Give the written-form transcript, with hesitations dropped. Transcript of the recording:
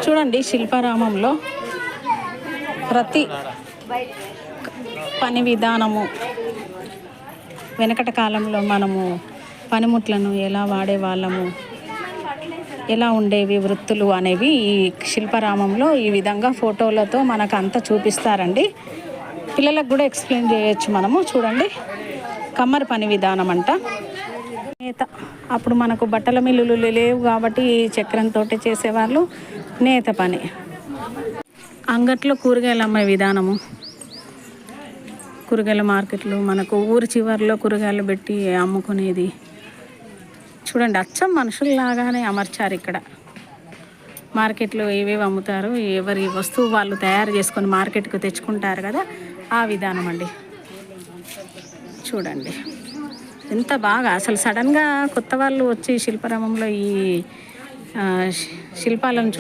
చూడండి, శిల్పారామంలో ప్రతి పని విధానము, వెనకటి కాలంలో మనము పనిముట్లను ఎలా వాడేవాళ్ళము, ఎలా ఉండేవి వృత్తులు అనేవి ఈ శిల్పారామంలో ఈ విధంగా ఫోటోలతో మనకు అంతా చూపిస్తారండి. పిల్లలకు కూడా ఎక్స్ప్లెయిన్ చేయొచ్చు మనము. చూడండి, కమ్మరి పని విధానం అంట. నేత, అప్పుడు మనకు బట్టల మిల్లులు లేవు కాబట్టి చక్రంతో చేసేవాళ్ళు. నేత పని, అంగట్లో కూరగాయలు అమ్మే విధానము, కూరగాయల మార్కెట్లు, మనకు ఊరి చివరిలో కూరగాయలు పెట్టి అమ్ముకునేది. చూడండి, అచ్చం మనుషుల్లాగానే అమర్చారు ఇక్కడ. మార్కెట్లో ఏవేవి అమ్ముతారు, ఎవరి వస్తువు వాళ్ళు తయారు చేసుకొని మార్కెట్కు తెచ్చుకుంటారు కదా, ఆ విధానం అండి. చూడండి ఎంత బాగా, అసలు సడన్గా కొత్త వాళ్ళు వచ్చి శిల్పారామంలో ఈ శిల్పాలను